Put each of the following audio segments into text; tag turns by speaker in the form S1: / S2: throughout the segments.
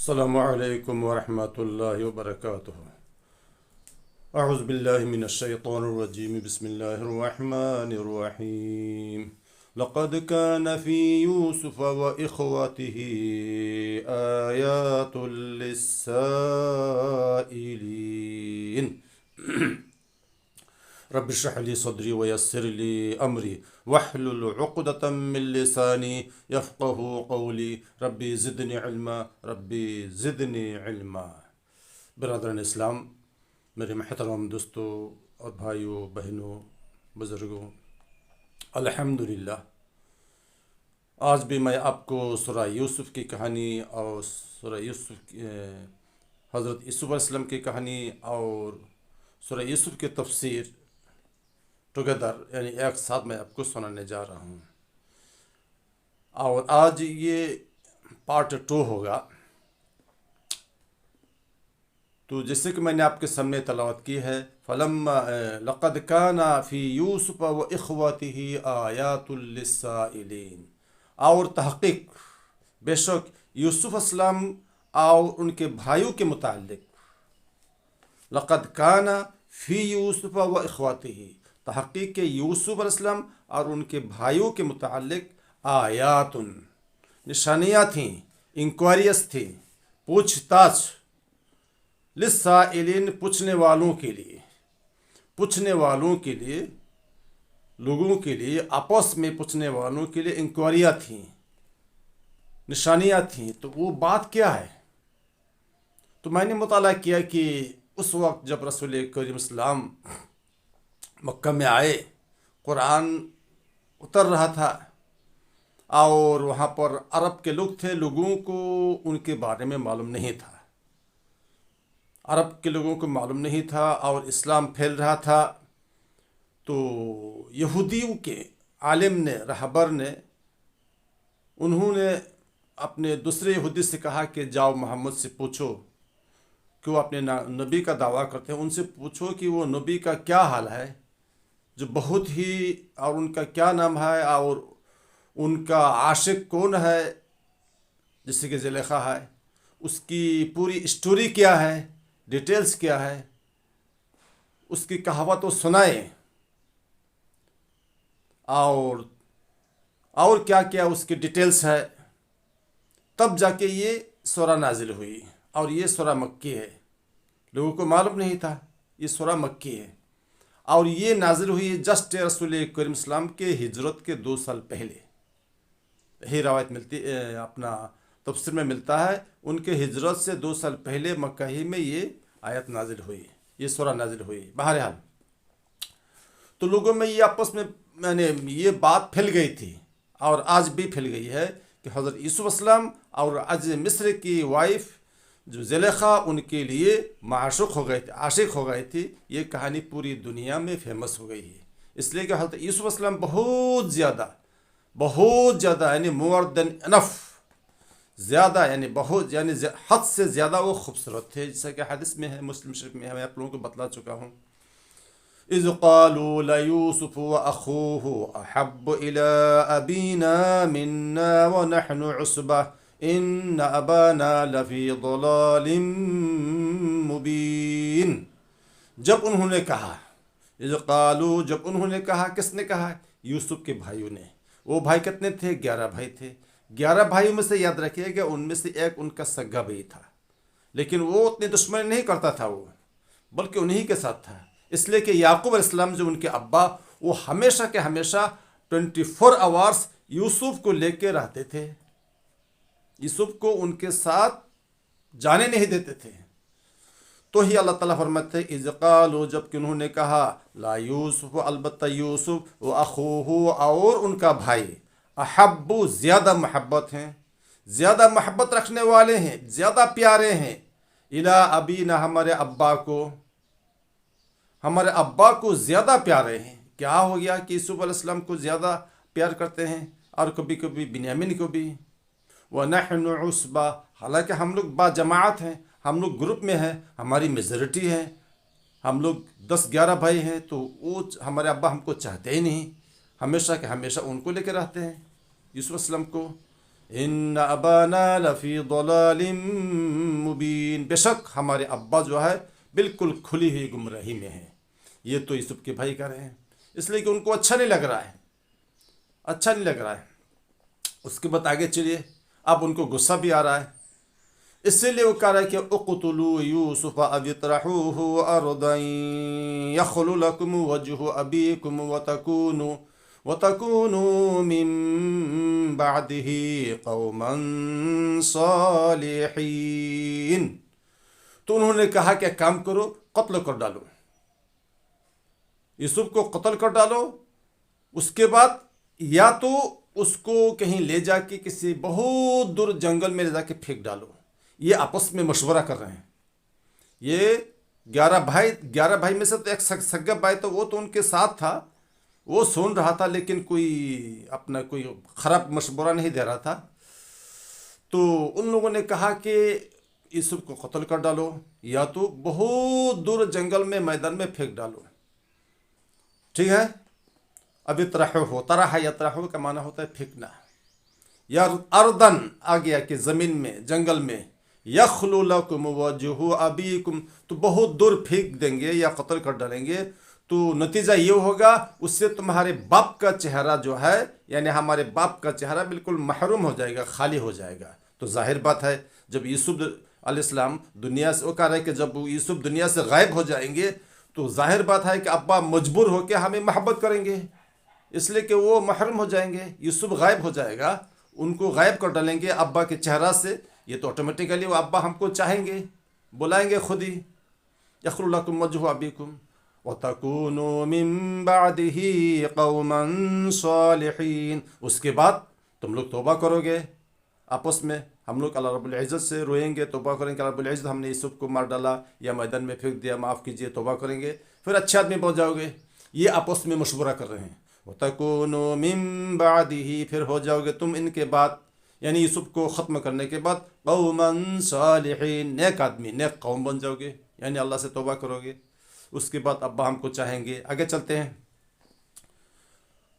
S1: السلام علیکم ورحمۃ اللہ وبرکاتہ۔ اعوذ باللہ من الشیطان الرجیم، بسم اللہ الرحمن الرحیم۔ لقد كان في يوسف وإخوته آيات للسائلين رب اشرح لي صدري ويسر لي امري واحلل عقدة من لساني يفقهوا قولي ربي زدني علما ربي زدني علما۔ برادران اسلام، میرے محترم دوستوں اور بھائیوں بہنوں بزرگوں، الحمدللہ آج بھی میں آپ کو سورہ یوسف کی کہانی اور سورہ یوسف حضرت یوسف علیہ السلام کی کہانی اور سورہ یوسف کی تفسیر ٹوگیدر یعنی ایک ساتھ میں آپ کو سنانے جا رہا ہوں، اور آج یہ پارٹ 2 ہوگا۔ تو جیسے کہ میں نے آپ کے سامنے تلاوت کی ہے، فلما لقد كان في يوسف واخوته آیات للسائلین، اور تحقیق بے شک یوسف السلام اور ان کے بھائیوں کے متعلق، لقد كان في يوسف واخوته، تحقیق کہ یوسف علیہ السلام اور ان کے بھائیوں کے متعلق آیات نشانیاں تھیں، انکوائریز تھیں، پوچھ تاچھ، للسائلین پوچھنے والوں کے لیے، لوگوں کے لیے، آپس میں پوچھنے والوں کے لیے انکوائریاں تھیں، نشانیاں تھیں۔ تو وہ بات کیا ہے؟ تو میں نے مطالعہ کیا کہ اس وقت جب رسول کریم اسلام مکہ میں آئے، قرآن اتر رہا تھا اور وہاں پر عرب کے لوگ تھے، لوگوں کو ان کے بارے میں معلوم نہیں تھا، عرب کے لوگوں کو معلوم نہیں تھا اور اسلام پھیل رہا تھا۔ تو یہودیوں کے عالم نے، رہبر نے، انہوں نے اپنے دوسرے یہودی سے کہا کہ جاؤ محمد سے پوچھو کہ وہ اپنے نبی کا دعویٰ کرتے ہیں، ان سے پوچھو کہ وہ نبی کا کیا حال ہے، جو بہت ہی، اور ان کا کیا نام ہے، اور ان کا عاشق کون ہے، جیسے کہ زلیخا ہے، اس کی پوری اسٹوری کیا ہے، ڈیٹیلز کیا ہے، اس کی کہاوت وہ سنائیں، اور کیا کیا اس کی ڈیٹیلز ہے۔ تب جا کے یہ سورہ نازل ہوئی، اور یہ سورہ مکی ہے، لوگوں کو معلوم نہیں تھا یہ سورہ مکی ہے، اور یہ نازل ہوئی جسٹ رسول کریم اسلام کے ہجرت کے 2 سال پہلے۔ یہی روایت ملتی اپنا تفسیر میں ملتا ہے، ان کے ہجرت سے 2 سال پہلے مکہ ہی میں یہ آیت نازل ہوئی، یہ سورہ نازل ہوئی۔ بہرحال تو لوگوں میں یہ آپس میں یہ بات پھیل گئی تھی، اور آج بھی پھیل گئی ہے کہ حضرت یوسف السلام اور عزیز مصر کی وائف جو زلیخا ان کے لیے عاشق ہو گئے تھی۔ یہ کہانی پوری دنیا میں فیمس ہو گئی ہے، اس لیے کہ حضرت یوسف السلام بہت زیادہ یعنی مور دین انف، زیادہ یعنی حد سے زیادہ وہ خوبصورت تھے، جیسا کہ حدیث میں ہے، مسلم شریف میں ہے، میں آپ لوگوں کو بتلا چکا ہوں۔ اذ قالوا ليوسف واخوه احب الى ابينا منا ونحن عصبة ان ابانا لفي ضلال مبين۔ جب انہوں نے کہا، جب انہوں نے کہا، کس نے کہا؟ یوسف کے بھائیوں نے۔ وہ بھائی کتنے تھے؟ 11 بھائی تھے۔ 11 بھائیوں میں سے یاد رکھیے گا، ان میں سے ایک ان کا سگا بھائی تھا، لیکن وہ اتنی دشمنی نہیں کرتا تھا، وہ بلکہ انہی کے ساتھ تھا، اس لیے کہ یعقوب علیہ السلام جو ان کے ابا، وہ ہمیشہ کے ہمیشہ 24 آورس یوسف کو لے کے رہتے تھے، یوسف کو ان کے ساتھ جانے نہیں دیتے تھے۔ تو ہی اللہ تعالیٰ فرماتے ہیں اذ قالوا، جب کہ انہوں نے کہا، لا یوسف، البتہ یوسف، و اخوہ، اور ان کا بھائی، احب، زیادہ محبت ہیں، زیادہ محبت رکھنے والے ہیں، زیادہ پیارے ہیں، الی ابینا، ہمارے ابا کو زیادہ پیارے ہیں۔ کیا ہو گیا کہ یوسف علیہ السلام کو زیادہ پیار کرتے ہیں، اور کبھی کبھی بنیامین کو بھی۔ وَنَحْنُ عُصْبَةٌ، حالانکہ ہم لوگ با جماعت ہیں، ہم لوگ گروپ میں ہیں، ہماری میجورٹی ہے، ہم لوگ 10-11 بھائی ہیں، تو وہ ہمارے ابا ہم کو چاہتے ہی نہیں، ہمیشہ کے ہمیشہ ان کو لے کے رہتے ہیں، یوسف علیہ السلام کو۔ ان ابانا لفی ضلال مبین، بے شک ہمارے ابا جو ہے بالکل کھلی ہوئی گمراہی میں ہیں۔ یہ تو یوسف کے بھائی کر رہے ہیں، اس لیے کہ ان کو اچھا نہیں لگ رہا ہے، اچھا نہیں لگ رہا ہے۔ اس کے بعد آگے چلیے، اب ان کو غصہ بھی آ رہا ہے، اس لیے وہ کہہ رہا ہے کہ اقتلوا یوسف او اطرحوه ارضا یخل لکم وجہ ابیکم وتکونوا من بعدہ قوما صالحین۔ تو انہوں نے کہا کہ ایک کام کرو، قتل کر ڈالو، یوسف کو قتل کر ڈالو، اس کے بعد یا تو اس کو کہیں لے جا کے کسی بہت دور جنگل میں لے جا کے پھینک ڈالو۔ یہ آپس میں مشورہ کر رہے ہیں۔ یہ 11 بھائی میں سے تو ایک سگا بھائی تو وہ تو ان کے ساتھ تھا، وہ سن رہا تھا، لیکن کوئی اپنا کوئی خراب مشورہ نہیں دے رہا تھا۔ تو ان لوگوں نے کہا کہ یوسف کو قتل کر ڈالو یا تو بہت دور جنگل میں میدان میں پھینک ڈالو، ٹھیک ہے۔ اب اطرحوہ، طرح یطرحو کا معنی ہوتا ہے پھینکنا، یا اردن آ گیا کہ زمین میں، جنگل میں، یخلو لکم وجہ ابیکم، تو بہت دور پھینک دیں گے یا قتل کر ڈالیں گے، تو نتیجہ یہ ہوگا اس سے تمہارے باپ کا چہرہ جو ہے، یعنی ہمارے باپ کا چہرہ بالکل محروم ہو جائے گا، خالی ہو جائے گا۔ تو ظاہر بات ہے جب یوسف علیہ السلام دنیا سے، وہ کہہ رہے کہ جب یوسف دنیا سے غائب ہو جائیں گے تو ظاہر بات ہے کہ ابا مجبور ہو کے ہمیں محبت کریں گے، اس لیے کہ وہ محروم ہو جائیں گے، یوسف غائب ہو جائے گا، ان کو غائب کر ڈالیں گے ابا کے چہرہ سے، یہ تو آٹومیٹیکلی وہ ابا ہم کو چاہیں گے، بلائیں گے خود ہی، یخلو لکم وجہ ابیکم وَتَكُونُوا مِن بَعْدِهِ قَوْمًا صَالِحِينَ، اس کے بعد تم لوگ توبہ کرو گے آپس میں، ہم لوگ اللہ رب العزت سے روئیں گے، توبہ کریں گے کہ رب العزت ہم نے یوسف کو مار ڈالا یا میدان میں پھینک دیا، معاف کیجئے، توبہ کریں گے، پھر اچھے آدمی بن جاؤ گے۔ یہ آپس میں مشورہ کر رہے ہیں۔ وَتَكُونُوا مِن بَعْدِهِ، پھر ہو جاؤ گے تم ان کے بعد، یعنی یوسف کو ختم کرنے کے بعد، قَوْمًا صَالِحِينَ، نیک آدمی، نیک قوم بن جاؤ گے، یعنی اللہ سے توبہ کرو گے، اس کے بعد ابا ہم کو چاہیں گے۔ آگے چلتے ہیں۔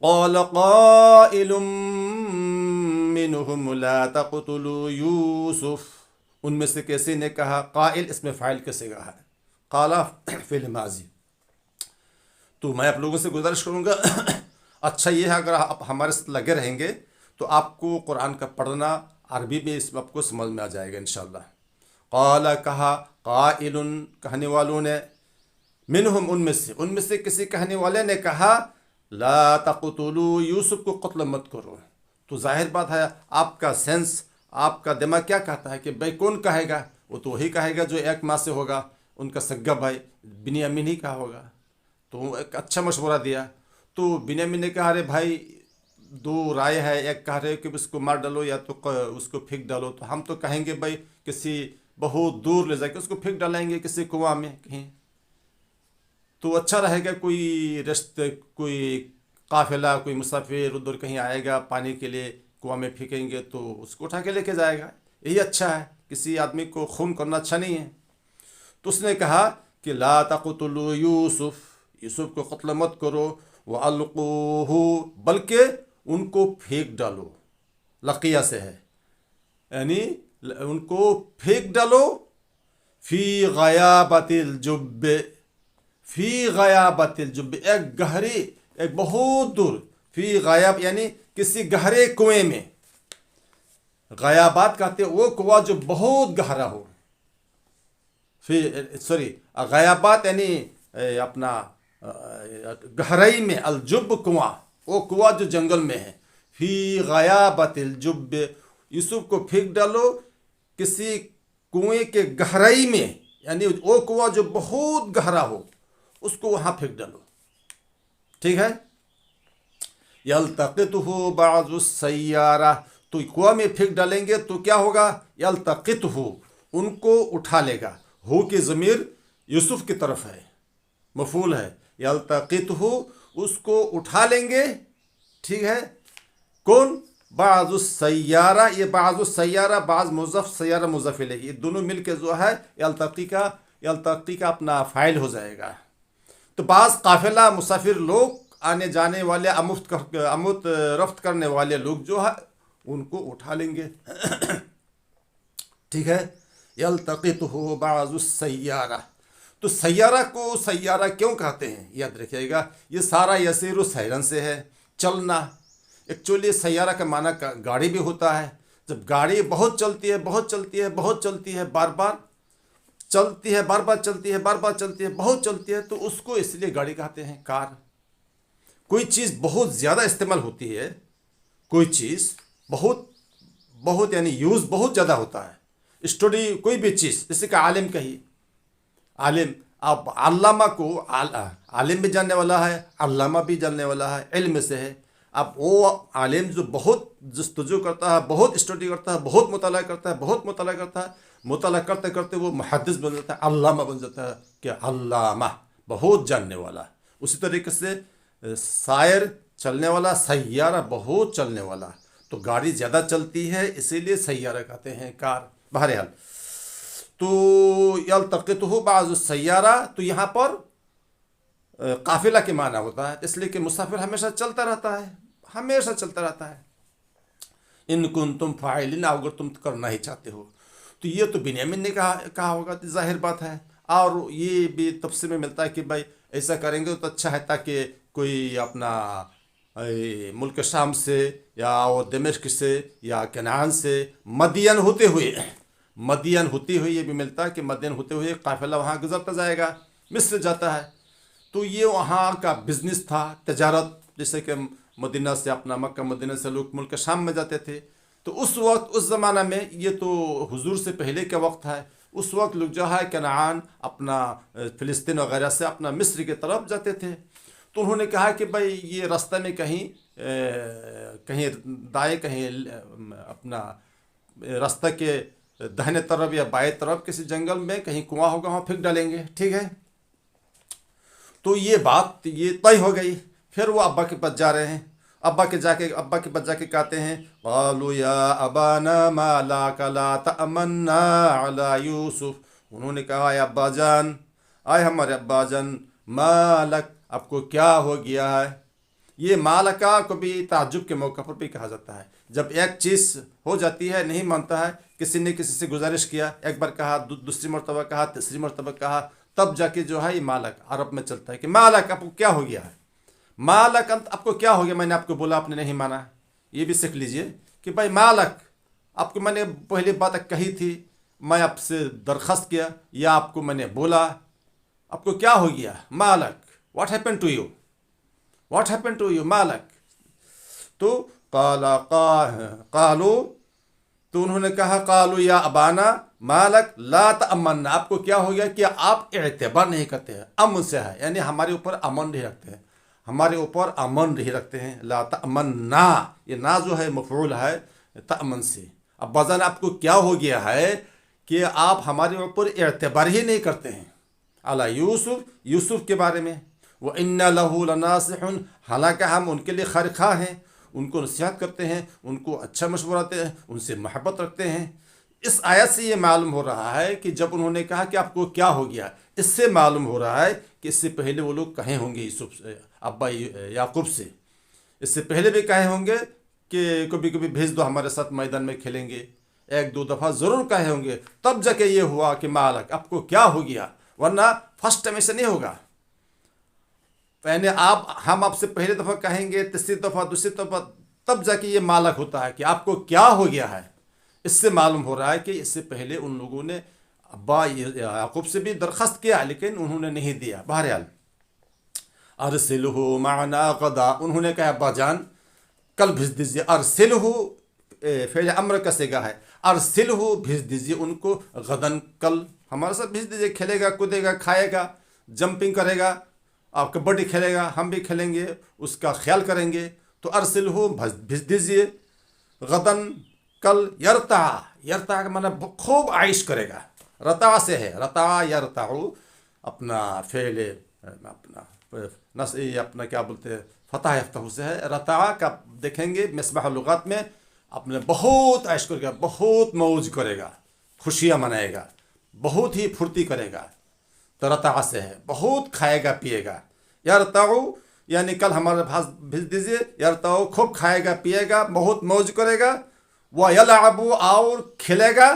S1: قَالَ قَائِلٌ مِّنْهُمْ لَا تَقْتُلُوا يُوسُف، ان میں سے کسی نے کہا، قائل اس میں فاعل کے صیغہ ہے، قال فعل ماضی۔ تو میں آپ لوگوں سے گزارش کروں گا، اچھا یہ ہے اگر آپ ہمارے ساتھ لگے رہیں گے تو آپ کو قرآن کا پڑھنا عربی میں اس آپ کو سمجھ میں آ جائے گا انشاءاللہ۔ قال کہا، قائل کہنے والوں نے، منہم ان میں سے کسی کہنے والے نے کہا، لا تقتلوا یوسف کو قتل مت کرو۔ تو ظاہر بات ہے آپ کا سینس، آپ کا دماغ کیا کہتا ہے کہ بھائی کون کہے گا؟ وہ تو وہی کہے گا جو ایک ماں سے ہوگا، ان کا سگا بھائی بنیامین ہی کہا ہوگا۔ تو ایک اچھا مشورہ دیا۔ تو بنیامین نے کہا، ارے بھائی دو رائے ہے، ایک کہہ رہے کہ اس کو مار ڈالو یا تو اس کو پھینک ڈالو، تو ہم تو کہیں گے بھائی کسی بہت دور لے جا کے اس کو پھینک ڈالیں گے کسی کنواں میں کہیں، تو اچھا رہے گا۔ کوئی قافلہ، کوئی مسافر ادھر کہیں آئے گا پانی کے لیے، کنواں میں پھینکیں گے تو اس کو اٹھا کے لے کے جائے گا، یہی اچھا ہے، کسی آدمی کو خون کرنا اچھا نہیں ہے۔ تو اس نے کہا کہ لا تقتلوا یوسف کو قتل مت کرو، وَأَلْقُوهُ، بلکہ ان کو پھینک ڈالو، لقیہ سے ہے، یعنی ان کو پھینک ڈالو، فی غیابت الجب، فی غیابت الجب، ایک گہری، ایک بہت دور، فی غیاب یعنی کسی گہرے کنویں میں، غیابات کہتے ہیں وہ کنواں جو بہت گہرا ہو، غیابات یعنی اپنا گہرائی میں، الجب کنواں، وہ کنواں جو جنگل میں ہے، فی غیابت الجب، یوسف کو پھینک ڈالو کسی کنویں کے گہرائی میں، یعنی وہ کنواں جو بہت گہرا ہو اس کو وہاں پھینک ڈالو، ٹھیک ہے۔ یلتقطہ بعض السیارہ، تو کنواں میں پھینک ڈالیں گے تو کیا ہوگا؟ یلتقطہ، ان کو اٹھا لے گا، ہو کی ضمیر یوسف کی طرف ہے، مفعول ہے، یلتقطہ، اس کو اٹھا لیں گے، ٹھیک ہے۔ کون؟ بعض السیارہ، یہ بعض السیارہ، بعض مضاف، سیارہ مضاف الیہ، یہ دونوں مل کے جو ہے یلتقی کا اپنا فاعل ہو جائے گا۔ تو بعض قافلہ مسافر لوگ، آنے جانے والے، آمد رفت کرنے والے لوگ جو ہے उनको उठा लेंगे। ठीक है। यल्तक़ितहु बाज़ु सय्यारा, तो सय्यारा को सय्यारा क्यों कहते हैं, याद रखिएगा। ये सारा यसीरु सैरन से है, चलना। एक्चुअली सय्यारा का माना गाड़ी भी होता है। जब गाड़ी बहुत चलती है, बहुत चलती है, बहुत चलती है, बार बार चलती है, बार बार चलती है, बार बार चलती है, बहुत चलती है, तो उसको इसलिए गाड़ी कहते हैं। कार, कोई चीज़ बहुत ज़्यादा इस्तेमाल होती है, कोई चीज़ बहुत बहुत यानी यूज़ बहुत ज़्यादा होता है, स्टडी कोई भी चीज़, जैसे कि आलिम कहिए, आलिम, आप अल्लामा को आलिम भी जानने वाला है, अल्लामा भी जानने वाला है, इल्म से है। अब वो आलिम जो बहुत जस्तजू करता है, बहुत स्टडी करता है, बहुत मुताला करता है, बहुत मुताला करता है, मुताला करते करते वो मुहद्दिस बन जाता है, अल्लामा बन जाता है, कि अल्लामा बहुत जानने वाला। उसी तरीके से शायर चलने वाला, सय्यारा बहुत चलने वाला। तो गाड़ी ज़्यादा चलती है इसीलिए सय्यारा कहते हैं कार। बहरहाल, तो यल्तक़ितहु बाज़ु सय्यारा, तो यहाँ पर काफिला के माना होता है, इसलिए कि मुसाफिर हमेशा चलता रहता है, हमेशा चलता रहता है। इन कुंतुम फ़ाइलिन, अगर तुम करना ही चाहते हो। तो ये तो बिन्यामीन ने कहा होगा, तो जाहिर बात है। और ये भी तफसीर में मिलता है कि भाई ऐसा करेंगे तो अच्छा है, ताकि कोई अपना मुल्क शाम से या और दमिश्क से या कनान से मदियन होते हुए ये भी मिलता है कि मदियन होते हुए काफिला वहाँ गुजरता जाएगा, मिस्र जाता है। तो ये वहाँ का बिजनेस था, तजारत, जैसे कि मदीना से, अपना मक्का मदीना से लोग मुल्क शाम में जाते थे। तो उस वक्त, उस ज़माना में, ये तो हुजूर से पहले का वक्त है, उस वक्त लोग जो है कनान, अपना फ़िलिस्तीन वगैरह से अपना मिस्र की तरफ जाते थे। तो उन्होंने कहा कि भाई ये रास्ते में कहीं कहीं दाएँ, कहीं अपना रास्ते के दाहिने तरफ या बाएं तरफ किसी जंगल में कहीं कुआं होगा, वहाँ फेंक डालेंगे। ठीक है। तो ये बात ये तय हो गई। फिर वो अब्बा के पास जा रहे हैं, अब्बा के पास जाके कहते हैं, क़ालू या अबाना मा लाका ला तअमन्ना अला यूसुफ। उन्होंने कहा, या अब्बा जान, आए हमारे अब्बा जान, मालक, आपको क्या हो गया है। ये मालका को भी ताज्जुब के मौके पर भी कहा जाता है। जब एक चीज़ हो जाती है, नहीं मानता है, किसी ने किसी से गुजारिश किया, एक बार कहा, दूसरी मरतबा कहा, तीसरी मरतबा कहा, तब जाके जो है ये मालक अरब में चलता है कि मालक, आपको क्या हो गया है, मालक अंत, आपको क्या हो गया, मैंने आपको बोला, आपने नहीं माना। ये भी सीख लीजिए कि भाई मालक, आपको मैंने पहले बात कही थी, मैं आपसे दरख्वास्त किया या आपको मैंने बोला, आपको क्या हो गया मालक, what happened to you, what happened to you मालक। तो कालू, तो उन्होंने कहा, कालू या अबाना मालक ला तअमन्ना, आपको क्या हो गया कि आप एतबार नहीं करते हैं। अमन से है, यानी हमारे ऊपर अमन नहीं रखते हैं, हमारे ऊपर अमन नहीं रखते हैं। ला तअमन्ना, ये ना जो है मफऊल है तअमन से। अब बाज़ान, आपको क्या हो गया है कि आप हमारे ऊपर एतबार ही नहीं करते हैं अला यूसुफ, यूसुफ के बारे में। व इन्ना लहू लनासिहुन, हालांकि हम उनके लिए खैरख्वाह हैं, उनको नसीहत करते हैं, उनको अच्छा मशवरा देते हैं, उनसे मोहब्बत रखते हैं। इस आयत से ये मालूम हो रहा है कि जब उन्होंने कहा कि आपको क्या हो गया, इससे मालूम हो रहा है कि इससे पहले वो लोग कहे होंगे यूसुफ से, अब्बा याकूब से, इससे पहले भी कहे होंगे कि कभी कभी भेज दो हमारे साथ, मैदान में खेलेंगे। एक दो दफ़ा ज़रूर कहे होंगे, तब जाके ये हुआ कि मालक, आपको क्या हो गया, वरना फर्स्ट टाइम ऐसे नहीं होगा। यानी हम आपसे पहले दफ़ा कहेंगे, तीसरी दफ़ा, दूसरी दफ़ा, तब जाके ये मालक होता है कि आपको क्या हो गया है। इससे मालूम हो रहा है कि इससे पहले उन लोगों ने अब्बा याकूब से भी दरख्वास्त किया, लेकिन उन्होंने नहीं दिया। बहरहाल, अरसिलहु माना गदा, उन्होंने कहा अब्बा जान कल भेज दीजिए। अरसिलहु फ़िल अम्र का सिगा है, अरसिलहु भेज दीजिए उनको, गदन, कल हमारे साथ भेज दीजिए, खेलेगा, कूदेगा, खाएगा, जंपिंग करेगा, आप कबड्डी खेलेगा, हम भी खेलेंगे, उसका ख्याल करेंगे। तो अरसिलहु भेज दीजिए, गदन, कल, यरता, यरता का मतलब खूब आइश करेगा, रता से है, रता यरताऊ, अपना फेल, अपना नस, अपना क्या बोलते हैं, फतह यफ्तहू से है। रता का देखेंगे मिसबाह लुगात में, अपने बहुत ऐश करेगा, बहुत मौज करेगा, खुशियाँ मनाएगा, बहुत ही फुर्ती करेगा। तो रता से है, बहुत खाएगा पिएगा। यरताऊ यानी कल हमारे पास भेज दीजिए, यरताऊ खूब खाएगा पिएगा, बहुत मौज करेगा। वयलअबु और खेलेगा,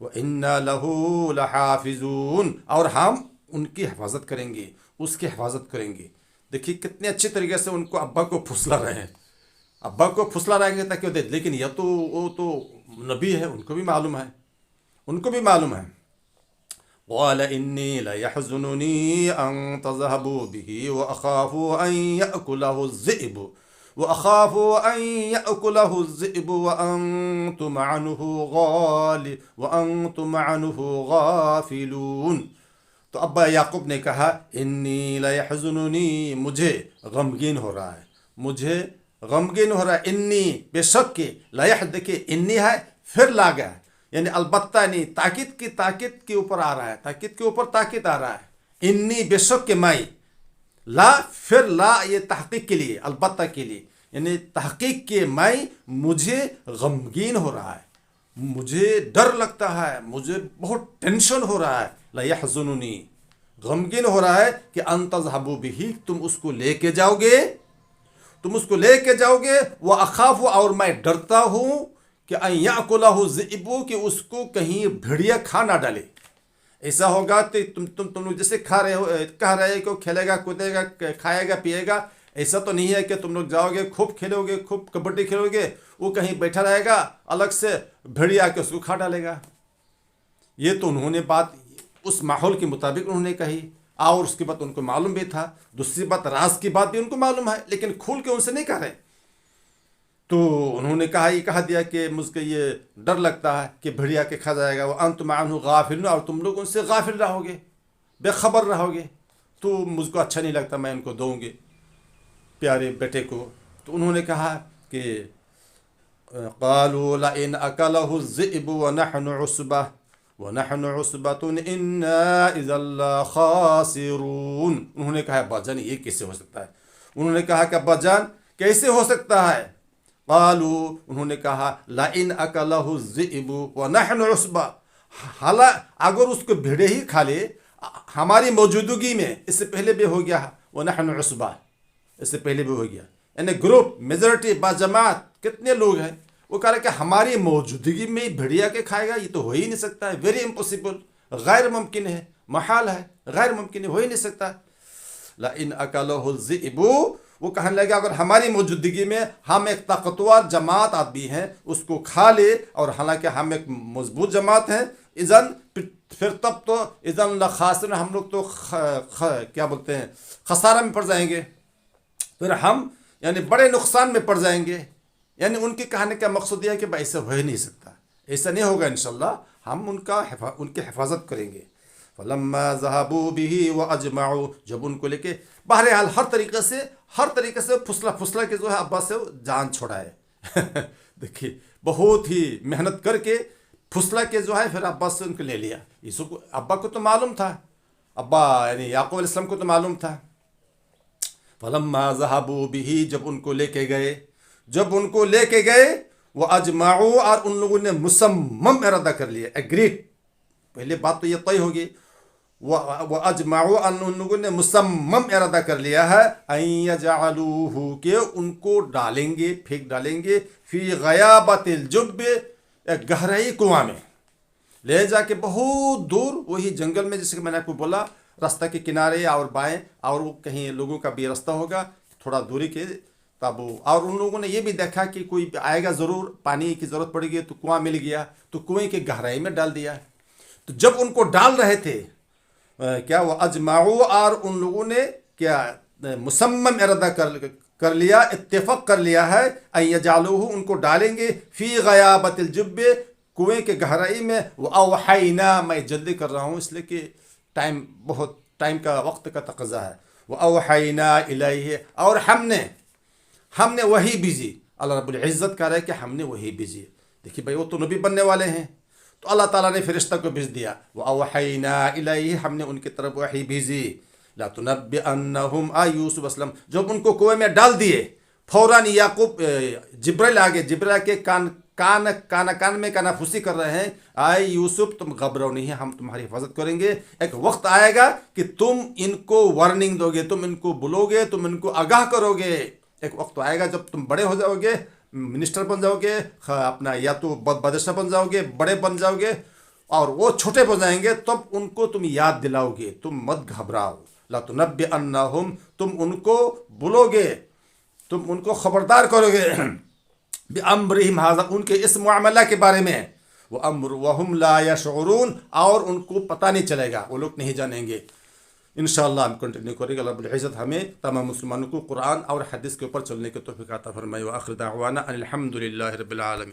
S1: व इन्ना लहू लहाफिजून और हम उनकी हिफाजत करेंगे, उसकी हिफाजत करेंगे। देखिए कितने अच्छे तरीके से उनको अब्बा को फुसला रहे हैं, अब्बा को फुसला रहेंगे ताकि वो दे। लेकिन यह तो वो तो नबी है, उनको भी मालूम है, उनको भी मालूम है। क़ाल इन्नी लयहज़ुनुनी अन तज़हबू बिही व अख़ाफ़ु अन यअकुलहु ज़ि'ब व अख़ाफ़ु अन यअकुलहु ज़ि'ब व अंतुम अन्हु गाफ़िलून। तो अब्बा याकूब ने कहा इन्नी लयहज़ुनुनी, मुझे गमगीन हो रहा है, मुझे गमगीन हो रहा है। इन्नी बेशक के, लयह देखिए इन्नी है फिर ला गया, यानी अलबत्ता नहीं, ताकीद के ऊपर आ रहा है, ताकीद के ऊपर ताकीद आ रहा है। इन्नी बेशक के मैं, ला फिर ला, ये तहकीक के लिए, अलबत्ता के लिए, यानी तहकीक के मैं, मुझे गमगीन हो रहा है, मुझे डर लगता है, मुझे बहुत टेंशन हो रहा है। लयहज़ुनुनी, गमगीन हो रहा है कि अन तज़हबू बिही, तुम उसको लेके जाओगे, तुम उसको लेके जाओगे। वह अखाफ़ु और मैं डरता हूँ कि अन यअकुलहु ज़ि'बु, कि उसको कहीं भेड़िया खा ना डाले। ऐसा होगा तो तुम लोग जैसे खा रहे हो, कह रहे हो कि खेलेगा कूदेगा खाएगा पिएगा, ऐसा तो नहीं है कि तुम लोग जाओगे खूब खेलोगे खूब कबड्डी खेलोगे, वो कहीं बैठा रहेगा अलग से भेड़िया के उसको खा डालेगा। ये तो उन्होंने बात उस माहौल के मुताबिक उन्होंने कही, और उसकी बात उनको मालूम भी था। दूसरी बात राज की बात भी उनको मालूम है, लेकिन खुल के उनसे नहीं कह रहे। तो उन्होंने कहा, ये कहा दिया कि मुझको ये डर लगता है कि भेड़िया के खा जाएगा, वो अंतुम अन्हु गाफिलून, और तुम लोग उनसे गाफिल रहोगे, बेखबर रहोगे, तो मुझको अच्छा नहीं लगता, मैं इनको दूँगी प्यारे बेटे को। तो उन्होंने कहा कि क़ालू लइन अकलहु ज़ि'बु व नहनु उसबतुन इन्ना इज़न लख़ासिरून। उन्होंने कहा अब्बाजान ये कैसे हो सकता है, उन्होंने कहा कि अब्बाजान कैसे हो सकता है। क़ालू, उन्होंने कहा लइन अकलहु ज़ि'बु व नहनु उसबा, हाला अगर उसको भेड़े ही खा ले हमारी मौजूदगी में, इससे पहले भी हो गया व नहनु उसबा, इससे पहले भी हो गया, यानी ग्रुप मेजॉरिटी बाजमात कितने लोग हैं, वो कह रहे कि हमारी मौजूदगी में भेड़िया के खाएगा, ये तो हो ही नहीं सकता है, वेरी इम्पॉसिबल, गैर मुमकिन है, महाल है, गैर मुमकिन है, हो ही नहीं सकता। लइन अकलहु ज़ि'बु, वो कहने लगा अगर हमारी मौजूदगी में हम एक ताकतवर जमात आदमी हैं उसको खा ले, और हालांकि हम एक मजबूत जमात हैं, इज़न फिर तब तो इज़न लखासिरून, हम लोग तो क्या बोलते हैं खसारा में पड़ जाएंगे, फिर हम यानी बड़े नुकसान में पड़ जाएंगे। यानी उनके कहने का मकसद यह है कि भाई ऐसा हो ही नहीं सकता, ऐसा नहीं होगा, इंशाल्लाह हम उनकी हिफाजत करेंगे। फलम्मा ज़हबू बिही व अजमाऊ, जब उनको लेके बहरहाल हर तरीके से फुसला के जो है अब्बा से जान छुड़ाए। देखिए बहुत ही मेहनत करके फुसला के जो है फिर अब्बा से उनको ले लिया। यूसुफ को, अब्बा को तो मालूम था, अब्बा यानी याकूब अलैहिस्सलाम को तो मालूम था। फलम्मा ज़हबू बिही, जब उनको लेके गए, वो अजमाऊ, और उन लोगों ने मुसम्मम इरादा कर लिया, एग्रीड, पहले बात तो ये तय होगी। वो अजमाऊ, उन लोगों ने मुसम्मम इरादा कर लिया है, अन यजअलूहु, के उनको डालेंगे, फेंक डालेंगे, फी गयाबतिल जुब्ब, एक गहराई कुआं में ले जाके बहुत दूर, वही जंगल में, जैसे कि मैंने आपको बोला रास्ता के किनारे और बाएं, और वो कहीं लोगों का भी रास्ता होगा थोड़ा दूरी के तब। और उन लोगों ने ये भी देखा कि कोई आएगा ज़रूर, पानी की ज़रूरत पड़ेगी, तो कुआं मिल गया, तो कुएं की गहराई में डाल दिया। तो जब उनको डाल रहे थे क्या वो अजमाऊ, और उन लोगों ने क्या मुसम्मम इरादा कर लिया, इत्तेफाक कर लिया है, अन यजअलूहु, उनको डालेंगे, फी गयाबतिल जुब्ब, कुएं के गहराई में। वो अवहैना, मैं जल्दी कर रहा हूँ इसलिए कि टाइम का वक्त का तक़ज़ा है। वो अवहैना इलैहि, और हमने वही भेजी, अल्लाह रब्बुल इज़्ज़त कह रहा है कि हमने वही भेजी। देखिए भाई वो तो नबी बनने वाले हैं, तो अल्लाह ताला ने फरिश्ता को भेज दिया। वो अवहैना इलैहि, हमने उनकी तरफ वही भेजी। ला तुनब्बिअन्नहुम, यूसुफ अस्लम जब उनको कुएं में डाल दिए, फौरन याकूब जिब्राइल आ गए, जिब्राइल के कान में कानाफूसी कर रहे हैं, आए यूसुफ तुम घबराओ नहीं, हम तुम्हारी हिफाजत करेंगे। एक वक्त आएगा कि तुम इनको वार्निंग दोगे, तुम इनको बुलोगे, तुम इनको आगाह करोगे। एक वक्त आएगा जब तुम बड़े हो जाओगे, मिनिस्टर बन जाओगे, अपना या तो बादशाह बन जाओगे, बड़े बन जाओगे, और वो छोटे बन जाएंगे, तब उनको तुम याद दिलाओगे, तुम मत घबराओ। ला तुनब्बिअन्नहुम, तुम उनको बुलोगे, तुम उनको खबरदार करोगे बिअम्रिहिम हाज़ा, उनके इस मुआमला के बारे में, वो अम्र वहुम ला यशऊरून, और उनको पता नहीं चलेगा, वो लोग नहीं जानेंगे। इंशाअल्लाह हम कंटिन्यू करेंगे। अल्लाह रब्बुल इज़्ज़त हमें तमाम मुसलमानों को कुरान और हदीस के ऊपर चलने की तौफीक अता फरमाए। व आखिर दावाना अनिल हम्दुलिल्लाहि रब्बिल आलमीन।